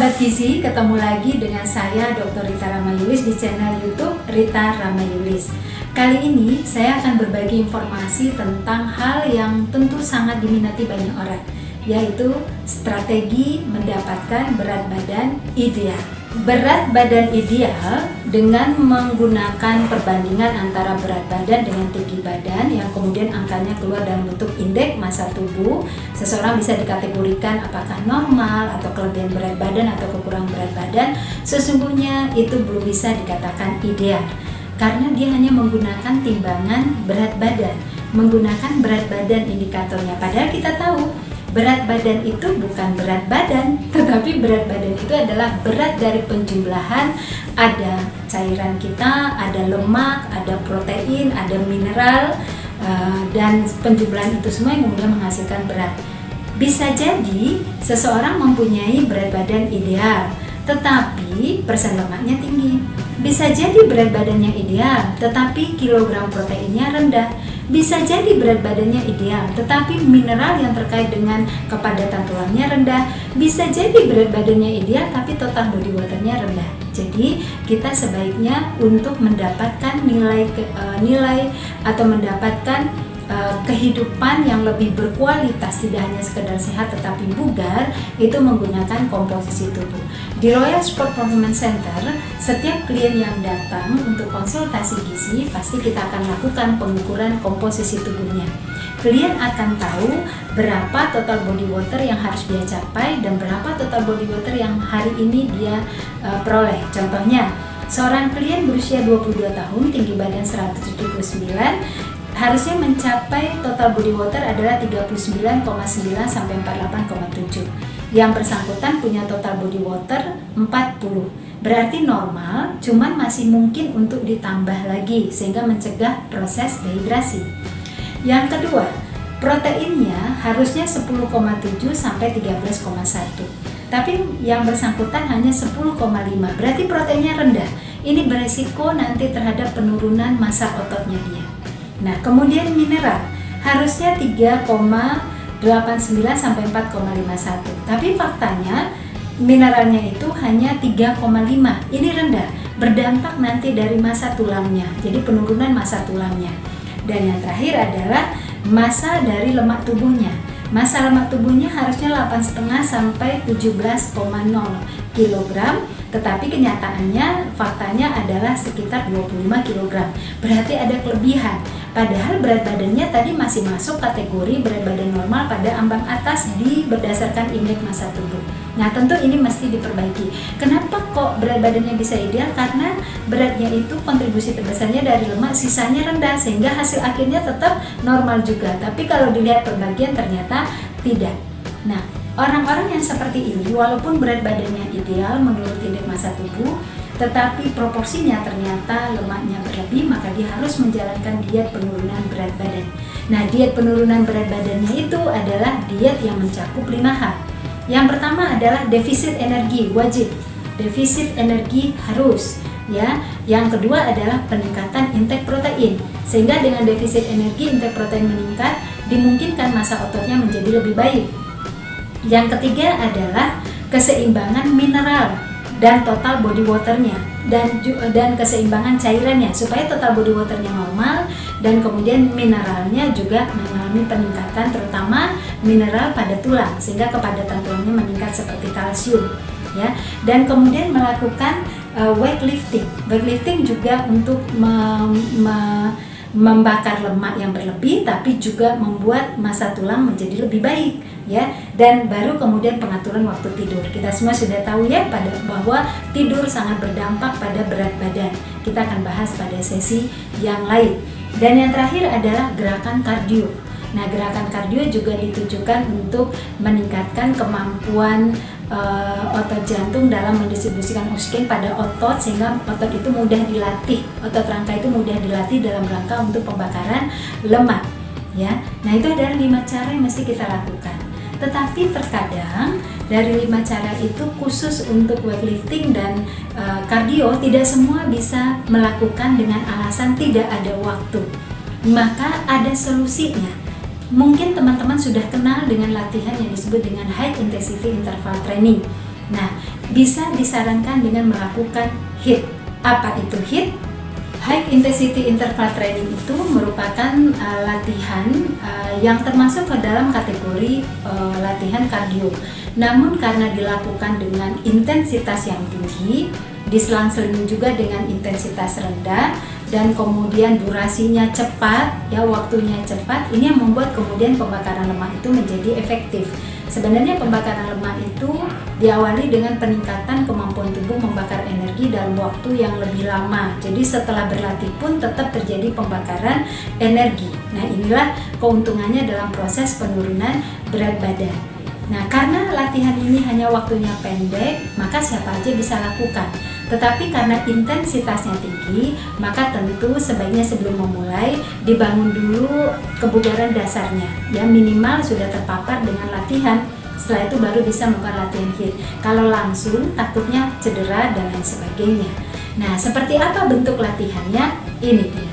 Sahabat Gizi, ketemu lagi dengan saya Dr. Rita Ramayulis di channel YouTube Rita Ramayulis. Kali ini saya akan berbagi informasi tentang hal yang tentu sangat diminati banyak orang, yaitu strategi mendapatkan berat badan ideal. Berat badan ideal dengan menggunakan perbandingan antara berat badan dengan tinggi badan yang kemudian angkanya keluar dalam bentuk indeks massa tubuh. Seseorang bisa dikategorikan apakah normal atau kelebihan berat badan atau kekurangan berat badan. Sesungguhnya itu belum bisa dikatakan ideal karena dia hanya menggunakan timbangan berat badan, menggunakan berat badan indikatornya. Padahal kita tahu berat badan itu bukan berat badan, tetapi berat badan itu adalah berat dari penjumlahan ada cairan kita, ada lemak, ada protein, ada mineral, dan penjumlahan itu semua yang kemudian menghasilkan berat. Bisa jadi seseorang mempunyai berat badan ideal, tetapi persen lemaknya tinggi. Bisa jadi berat badannya ideal, tetapi kilogram proteinnya rendah. Bisa jadi berat badannya ideal, tetapi mineral yang terkait dengan kepadatan tulangnya rendah. Bisa jadi berat badannya ideal, tapi total body waternya rendah. Jadi kita sebaiknya untuk mendapatkan nilai atau mendapatkan kehidupan yang lebih berkualitas, tidak hanya sekedar sehat tetapi bugar, itu menggunakan komposisi tubuh. Di Royal Sport Performance Center, setiap klien yang datang untuk konsultasi gizi pasti kita akan lakukan pengukuran komposisi tubuhnya. Klien akan tahu berapa total body water yang harus dia capai dan berapa total body water yang hari ini dia peroleh. Contohnya, seorang klien berusia 22 tahun, tinggi badan 179, harusnya mencapai total body water adalah 39,9 sampai 48,7. Yang bersangkutan punya total body water 40. Berarti normal, cuman masih mungkin untuk ditambah lagi sehingga mencegah proses dehidrasi. Yang kedua, proteinnya harusnya 10,7 sampai 13,1. Tapi yang bersangkutan hanya 10,5. Berarti proteinnya rendah. Ini beresiko nanti terhadap penurunan massa ototnya dia. Nah, kemudian mineral harusnya 3,89 sampai 4,51. Tapi faktanya mineralnya itu hanya 3,5. Ini rendah, berdampak nanti dari massa tulangnya. Jadi penurunan massa tulangnya. Dan yang terakhir adalah massa dari lemak tubuhnya. Massa lemak tubuhnya harusnya 8,5 sampai 17,0 kg. Tetapi kenyataannya, faktanya adalah sekitar 25 kg. Berarti ada kelebihan. Padahal berat badannya tadi masih masuk kategori berat badan normal pada ambang atas berdasarkan indeks massa tubuh. Nah, tentu ini mesti diperbaiki. Kenapa kok berat badannya bisa ideal? Karena beratnya itu kontribusi terbesarnya dari lemak, sisanya rendah, sehingga hasil akhirnya tetap normal juga. Tapi kalau dilihat perbagian ternyata tidak. Nah, orang-orang yang seperti ini, walaupun berat badannya ideal menurut indeks massa tubuh, tetapi proporsinya ternyata lemaknya berlebih, maka dia harus menjalankan diet penurunan berat badan. Nah, diet penurunan berat badannya itu adalah diet yang mencakup 5 hal. Yang pertama adalah defisit energi, wajib. Defisit energi harus, ya. Yang kedua adalah peningkatan intake protein. Sehingga dengan defisit energi, intake protein meningkat, dimungkinkan massa ototnya menjadi lebih baik. Yang ketiga adalah keseimbangan mineral dan total body waternya dan keseimbangan cairannya supaya total body waternya normal dan kemudian mineralnya juga mengalami peningkatan, terutama mineral pada tulang sehingga kepadatan tulangnya meningkat seperti kalsium, ya. Dan kemudian melakukan weightlifting. Weightlifting juga untuk membakar lemak yang berlebih tapi juga membuat massa tulang menjadi lebih baik, ya. Dan baru kemudian pengaturan waktu tidur. Kita semua sudah tahu ya bahwa tidur sangat berdampak pada berat badan. Kita akan bahas pada sesi yang lain. Dan yang terakhir adalah gerakan kardio. Nah, gerakan kardio juga ditujukan untuk meningkatkan kemampuan otot jantung dalam mendistribusikan oksigen pada otot sehingga otot itu mudah dilatih, otot rangka itu mudah dilatih dalam rangka untuk pembakaran lemak, ya. Nah, itu adalah 5 cara yang mesti kita lakukan. Tetapi terkadang dari 5 cara itu khusus untuk weightlifting dan kardio tidak semua bisa melakukan dengan alasan tidak ada waktu. Maka ada solusinya. Mungkin teman-teman sudah kenal dengan latihan yang disebut dengan high intensity interval training. Nah, bisa disarankan dengan melakukan HIIT. Apa itu HIIT? High Intensity Interval Training itu merupakan latihan yang termasuk ke dalam kategori latihan kardio. Namun karena dilakukan dengan intensitas yang tinggi, diselang-seling juga dengan intensitas rendah, dan kemudian durasinya cepat, ya waktunya cepat, ini yang membuat kemudian pembakaran lemak itu menjadi efektif. Sebenarnya pembakaran lemak itu diawali dengan peningkatan kemampuan tubuh membakar energi dalam waktu yang lebih lama. Jadi setelah berlatih pun tetap terjadi pembakaran energi. Nah, inilah keuntungannya dalam proses penurunan berat badan. Nah, karena latihan ini hanya waktunya pendek, maka siapa aja bisa lakukan. Tetapi karena intensitasnya tinggi, maka tentu sebaiknya sebelum memulai dibangun dulu kebugaran dasarnya. Ya, minimal sudah terpapar dengan latihan. Setelah itu baru bisa melakukan latihan HIIT. Kalau langsung takutnya cedera dan lain sebagainya. Nah, seperti apa bentuk latihannya? Ini dia.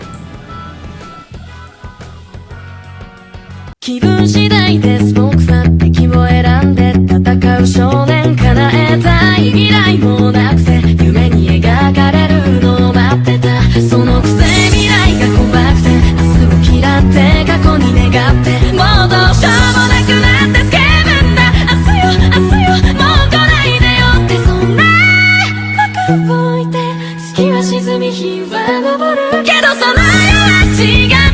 気分次第です僕は敵を選んで戦う少年叶えたい未来もなくて夢に描かれるのを待ってたそのくせ未来が怖くて明日を嫌って過去に願ってもうどうしようもなくなってスケベんだ明日よもう来ないでよってそんな僕を置いて月は沈み日は昇るけどその世は違う